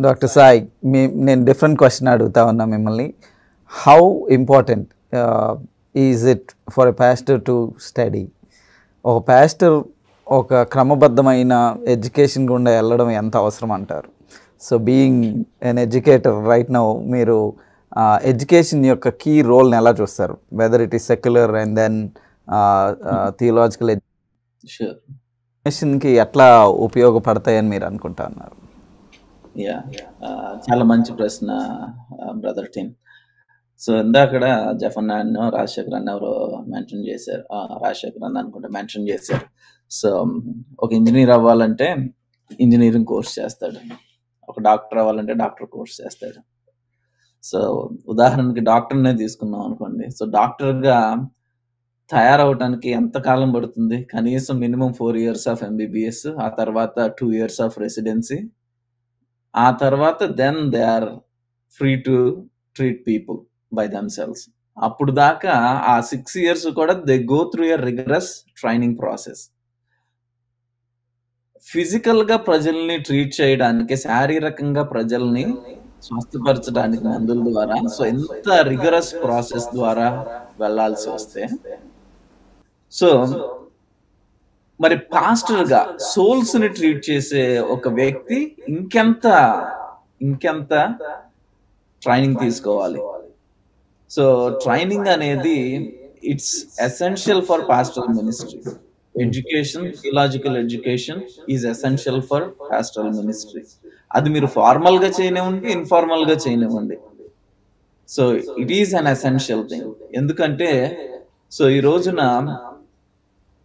Doctor Sai, నేను different question అడుగుతా ఉన్నా మిమ్మల్ని. How important is it for a pastor to study? ఒక పాస్టర్ ఒక క్రమబద్ధమైన ఎడ్యుకేషన్ గుండా వెళ్ళడం ఎంత అవసరం అంటారు? So being an educator right now, మీరు ఎడ్యుకేషన్ యొక్క కీ రోల్ని ఎలా చూస్తారు? Whether it is secular and then theological ఎడ్యుకేషన్కి ఎట్లా ఉపయోగపడతాయని మీరు అనుకుంటా ఉన్నారు? యా చాలా మంచి ప్రశ్న బ్రదర్ టీమ్. సో ఇందాకడ జఫన్ అన్న రాజశేఖర్ అన్న ఎవరో మెన్షన్ చేశారు, రాజశేఖర్ అన్న అనుకుంటే మెన్షన్ చేశారు. సో ఒక ఇంజనీర్ అవ్వాలంటే ఇంజనీరింగ్ కోర్స్ చేస్తాడు, ఒక డాక్టర్ అవ్వాలంటే డాక్టర్ కోర్స్ చేస్తాడు. సో ఉదాహరణకి డాక్టర్నే తీసుకున్నాం అనుకోండి. సో డాక్టర్గా తయారవటానికి ఎంత కాలం పడుతుంది? కనీసం మినిమం 4 years ఆఫ్ ఎంబీబీఎస్, ఆ తర్వాత 2 years ఆఫ్ రెసిడెన్సీ, ఆ తర్వాత then they are free to treat people by themselves. అప్పుడు దాకా ఆ 6 years కూడా they go through a rigorous training process. Physical గా ప్రజల్ని ట్రీట్ చేయడానికి, శారీరకంగా ప్రజల్ని స్వస్థపరచడానికి మందుల ద్వారా, సో ఎంత రిగరస్ ప్రాసెస్ ద్వారా వెళ్లాల్సి వస్తే, సో మరి పాస్టర్ గా సోల్స్ ని ట్రీట్ చేసే ఒక వ్యక్తి ఇంకెంత ట్రైనింగ్ తీసుకోవాలి. సో ట్రైనింగ్ అనేది it's essential for pastoral ministry. Education, theological education is essential for pastoral ministry. అది మీరు ఫార్మల్ గా చేయనివ్వండి, ఇన్ఫార్మల్ గా చేయనివ్వండి. So it is an essential thing. ఎందుకంటే సో ఈ రోజున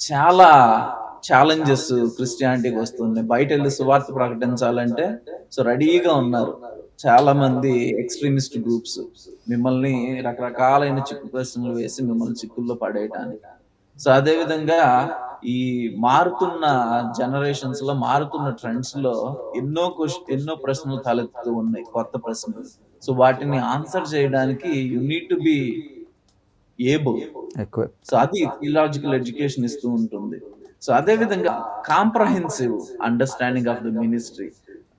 చాలా ఛాలెంజెస్ క్రిస్టియానిటీకి వస్తున్నాయి. బయట వెళ్ళి సువార్త ప్రకటించాలంటే సో రెడీగా ఉన్నారు చాలా మంది ఎక్స్ట్రీమిస్ట్ గ్రూప్స్, మిమ్మల్ని రకరకాలైన చిక్కు ప్రశ్నలు వేసి మిమ్మల్ని చిక్కుల్లో పడేయటానికి. సో అదే విధంగా ఈ మారుతున్న జనరేషన్స్ లో, మారుతున్న ట్రెండ్స్ లో ఎన్నో ప్రశ్నలు తలెత్తుతూ ఉన్నాయి, కొత్త ప్రశ్నలు. సో వాటిని ఆన్సర్ చేయడానికి you need to be able. So అది థియలాజికల్ ఎడ్యుకేషన్ ఇస్తూ ఉంటుంది. సో అదే విధంగా comprehensive understanding of the ministry,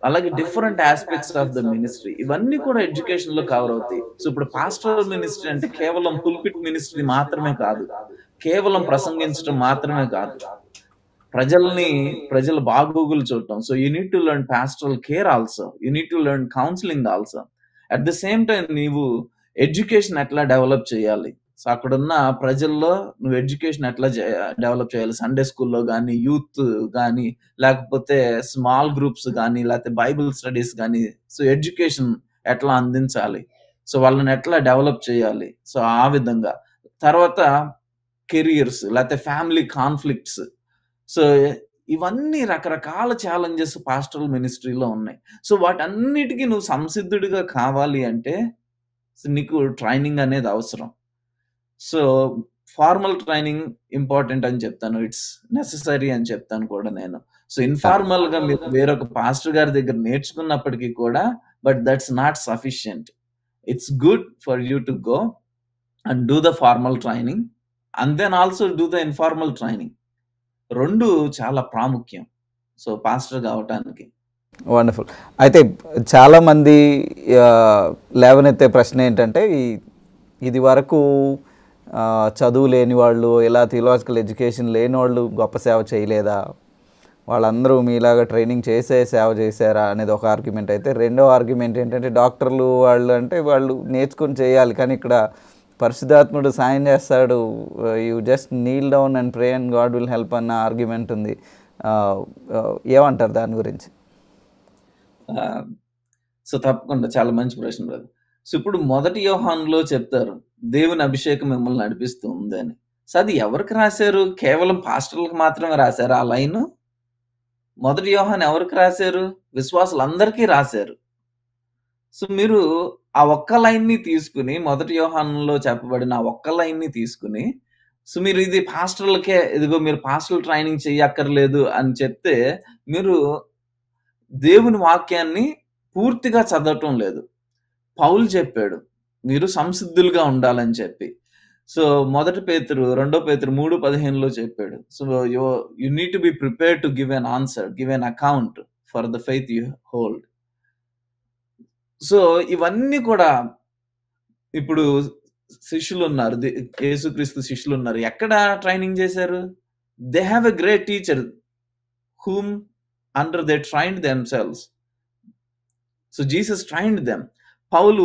అలాగే different aspects of the ministry, ఇవన్నీ కూడా ఎడ్యుకేషన్ లో కవర్ అవుతాయి. సో ఇప్పుడు పాస్టరల్ మినిస్ట్రీ అంటే కేవలం పుల్పిట్ మినిస్ట్రీ మాత్రమే కాదు, కేవలం ప్రసంగించడం మాత్రమే కాదు, ప్రజల బాగోగులు చూడటం. So you need to learn pastoral care also, you need to learn counselling also. At the same time నీవు ఎడ్యుకేషన్ ఎట్లా డెవలప్ చేయాలి, సో అక్కడున్న ప్రజల్లో నువ్వు ఎడ్యుకేషన్ ఎట్లా డెవలప్ చేయాలి, సండే స్కూల్లో కానీ, యూత్ కానీ, లేకపోతే స్మాల్ గ్రూప్స్ కానీ, లేకపోతే బైబిల్ స్టడీస్ కానీ, సో ఎడ్యుకేషన్ ఎట్లా అందించాలి, సో వాళ్ళని ఎట్లా డెవలప్ చేయాలి. సో ఆ విధంగా తర్వాత కెరియర్స్, లేకపోతే ఫ్యామిలీ కాన్ఫ్లిక్ట్స్, సో ఇవన్నీ రకరకాల ఛాలెంజెస్ పాస్టరల్ మినిస్ట్రీలో ఉన్నాయి. సో వాటన్నిటికీ నువ్వు సంసిద్ధుడిగా కావాలి అంటే నీకు ట్రైనింగ్ అనేది అవసరం. సో ఫార్మల్ ట్రైనింగ్ ఇంపార్టెంట్ అని చెప్తాను, ఇట్స్ నెససరీ అని చెప్తాను కూడా నేను. సో ఇన్ఫార్మల్ గా మీరు వేరొక పాస్టర్ గారి దగ్గర నేర్చుకున్నప్పటికీ కూడా, but that's not sufficient. It's good for you to go and do the formal training and then also do the informal training. రెండు చాలా ప్రాముఖ్యం సో పాస్టర్ కావటానికి. వండర్ఫుల్. అయితే చాలామంది లేవనెత్తే ప్రశ్న ఏంటంటే, ఇది వరకు చదువు లేని వాళ్ళు, ఇలా థియలాజికల్ ఎడ్యుకేషన్ లేని వాళ్ళు గొప్ప సేవ చేయలేదా, వాళ్ళందరూ మీలాగా ట్రైనింగ్ చేసే సేవ చేశారా అనేది ఒక ఆర్గ్యుమెంట్. అయితే రెండో ఆర్గ్యుమెంట్ ఏంటంటే, డాక్టర్లు వాళ్ళు అంటే వాళ్ళు నేర్చుకుని చేయాలి, కానీ ఇక్కడ పరిశుద్ధాత్ముడు సాయం చేస్తాడు, you just Neel down and pray and God will help అన్న ఆర్గ్యుమెంట్ ఉంది. ఏమంటారు దాని గురించి? సో తప్పకుండా చాలా మంచి ప్రశ్న బ్రదర్. సో ఇప్పుడు 1 యోహానులో చెప్తారు దేవుని అభిషేకం మిమ్మల్ని నడిపిస్తూ ఉంది అని. సో అది ఎవరికి రాశారు? కేవలం పాస్టర్లకు మాత్రమే రాశారు ఆ లైన్? 1 యోహాను ఎవరికి రాశారు? విశ్వాసులందరికీ రాశారు. సో మీరు ఆ ఒక్క లైన్ ని తీసుకుని, 1 యోహానులో చెప్పబడిన ఆ ఒక్క లైన్ ని తీసుకుని, సో మీరు ఇది పాస్టర్లకే, ఇదిగో మీరు పాస్టర్ల ట్రైనింగ్ చెయ్యక్కర్లేదు అని చెప్తే మీరు దేవుని వాక్యాన్ని పూర్తిగా చదవటం లేదు. పౌలు చెప్పాడు మీరు సంసిద్ధులుగా ఉండాలని చెప్పి. సో 1 పేతురు 2 పేతురు 3:15లో చెప్పాడు. So you need to be prepared to give an answer, give an account for the faith you hold. So ఇవన్నీ కూడా ఇప్పుడు శిష్యులు ఉన్నారు, యేసుక్రీస్తు శిష్యులు ఉన్నారు, ఎక్కడ ట్రైనింగ్ చేశారు? They have a great teacher whom under they trained themselves. So Jesus trained them. Paul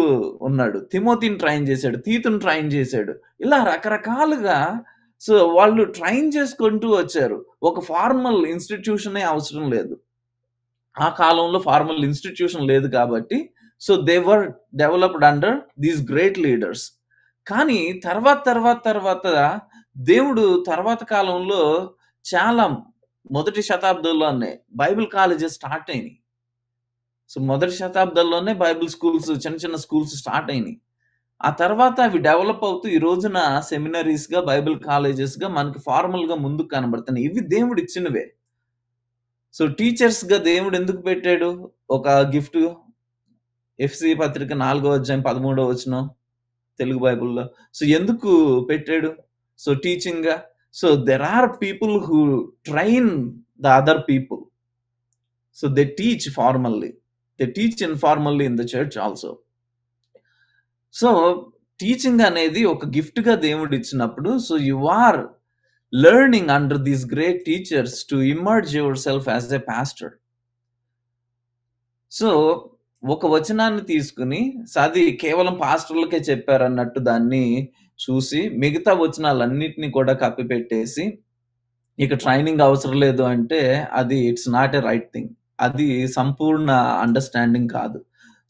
ఉన్నాడు, తిమోతిని ట్రైన్ చేశాడు, తీతుని ట్రైన్ చేశాడు. ఇలా రకరకాలుగా సో వాళ్ళు ట్రైన్ చేసుకుంటూ వచ్చారు. ఒక ఫార్మల్ ఇన్స్టిట్యూషనే అవసరం లేదు. ఆ కాలంలో ఫార్మల్ ఇన్స్టిట్యూషన్ లేదు కాబట్టి so they were developed under these great leaders. కానీ తర్వాత దేవుడు తర్వాత కాలంలో చాలా మొదటి శతాబ్దంలోనే బైబిల్ కాలేజెస్ స్టార్ట్ అయినాయి. సో మొదటి శతాబ్దంలోనే బైబిల్ స్కూల్స్, చిన్న స్కూల్స్ స్టార్ట్ అయినాయి. ఆ తర్వాత అవి డెవలప్ అవుతూ ఈ రోజున సెమినరీస్ గా, బైబిల్ కాలేజెస్ గా మనకి ఫార్మల్ గా ముందుకు కనబడుతున్నాయి. ఇవి దేవుడు ఇచ్చినవే. సో టీచర్స్ గా దేవుడు ఎందుకు పెట్టాడు? ఒక గిఫ్ట్. ఎఫ్సి పత్రిక 4వ అధ్యాయం 13వ వచనం తెలుగు బైబిల్లో. సో ఎందుకు పెట్టాడు? సో టీచింగ్ గా. So there are people who train the other people. So they teach formally, they teach informally in the church also. So teaching అనేది ఒక గిఫ్ట్ గా దేవుడు ఇచ్చినప్పుడు so you are learning under these great teachers to emerge yourself as a pastor. So ఒక వచనాన్ని తీసుకుని అది కేవలం పాస్టర్లకే చెప్పారన్నట్టు దాన్ని చూసి మిగతా వచనాలన్నిటినీ కూడా కప్పిపెట్టేసి ఇక ట్రైనింగ్ అవసరం లేదు అంటే అది it's not a right thing. అది సంపూర్ణ అండర్స్టాండింగ్ కాదు.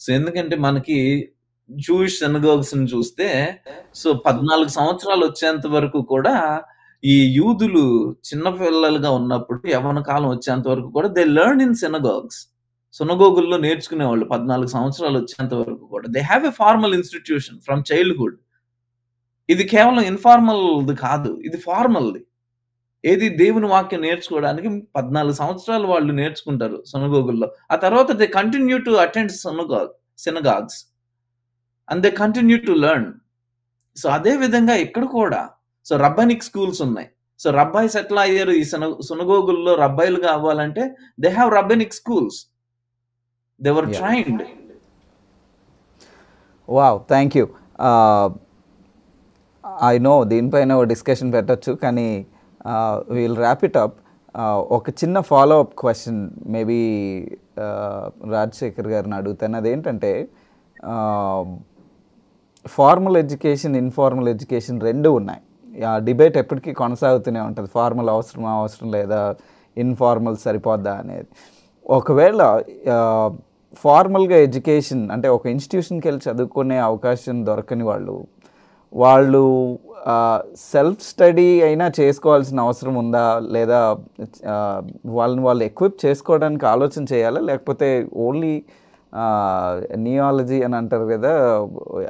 సో ఎందుకంటే మనకి జూయిష్ సినగోగ్స్ ని చూస్తే సో 14 సంవత్సరాలు వచ్చేంత వరకు కూడా ఈ యూదులు చిన్నపిల్లలుగా ఉన్నప్పుడు యవ్వన కాలం వచ్చేంత వరకు కూడా దే లెర్న్ ఇన్ సినగోగ్స్. సునగోగుల్లో నేర్చుకునేవాళ్ళు 14 సంవత్సరాలు వచ్చేంత వరకు కూడా. They have a formal institution from childhood. ఇది కేవలం ఇన్ఫార్మల్ది కాదు, ఇది ఫార్మల్ది. ఏది దేవుని వాక్యం నేర్చుకోవడానికి 14 సంవత్సరాలు వాళ్ళు నేర్చుకుంటారు సునగోగుల్లో. ఆ తర్వాత they continue to attend synagogues and they continue to learn. So అదే విధంగా ఇక్కడ కూడా సో రబ్బనిక్ స్కూల్స్ ఉన్నాయి. సో రబ్బాయిస్ ఎట్లా అయ్యారు? ఈ సునగోగుల్లో రబ్బాయిలుగా అవ్వాలంటే they have rabbinic schools. They were trained. Wow, thank you. I know దీనిపైన ఒక డిస్కషన్ పెట్టచ్చు, కానీ విల్ ర్యాప్ ఇట్ అప్. ఒక చిన్న follow up question maybe Rajasekhar గారిని అడుగుతాను. అదేంటంటే ఫార్మల్ ఎడ్యుకేషన్, ఇన్ఫార్మల్ ఎడ్యుకేషన్ రెండు ఉన్నాయి. డిబేట్ ఎప్పటికీ కొనసాగుతూనే ఉంటుంది. ఫార్మల్ అవసరం లేదా, ఇన్ఫార్మల్ సరిపోద్దా అనేది. ఒకవేళ ఫార్మల్గా ఎడ్యుకేషన్ అంటే ఒక ఇన్స్టిట్యూషన్కి వెళ్ళి చదువుకునే అవకాశం దొరకని వాళ్ళు సెల్ఫ్ స్టడీ అయినా చేసుకోవాల్సిన అవసరం ఉందా, లేదా వాళ్ళని వాళ్ళు ఎక్విప్ చేసుకోవడానికి ఆలోచన చేయాలా, లేకపోతే ఓన్లీ నియాలజీ అని అంటారు కదా,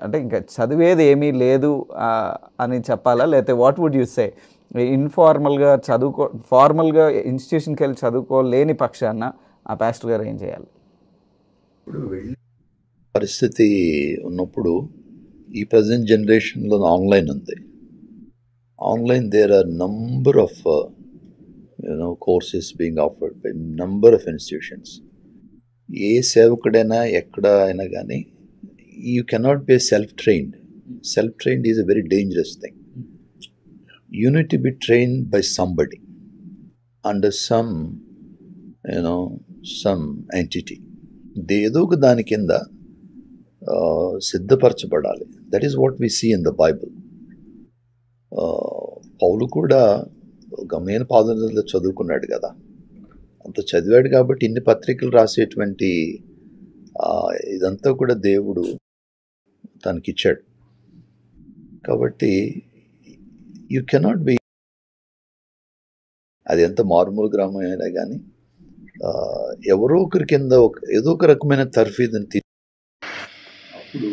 అంటే ఇంకా చదివేది ఏమీ లేదు అని చెప్పాలా, లేకపోతే వాట్ వుడ్ యూ సే? ఇన్ఫార్మల్గా ఫార్మల్గా ఇన్స్టిట్యూషన్కి వెళ్ళి చదువుకోలేని పక్షాన ఆ పాస్టర్ గారు ఏం చేయాలి? ఇప్పుడు పరిస్థితి ఉన్నప్పుడు ఈ ప్రజెంట్ జనరేషన్లో ఆన్లైన్ ఉంది. Online there are number of courses being offered by number of institutions. ఏ సేవకుడైనా ఎక్కడ అయినా కానీ you cannot be self trained. Self trained is a very dangerous thing. You need to be trained by somebody under some entity. ఏదో ఒక దాని కింద సిద్ధపరచబడాలి. That is what we see in the Bible. పౌలు కూడా గమనిన పాదనలో చదువుకున్నాడు కదా, అంత చదివాడు కాబట్టి ఇన్ని పత్రికలు రాసేటువంటి ఇదంతా కూడా దేవుడు తనకిచ్చాడు. కాబట్టి యూ కెనాట్ బి, అది ఎంత మారుమూల గ్రామం అయినా కానీ ఎవరో ఒకరి కింద ఏదో ఒక రకమైన తర్ఫీదుని అప్పుడు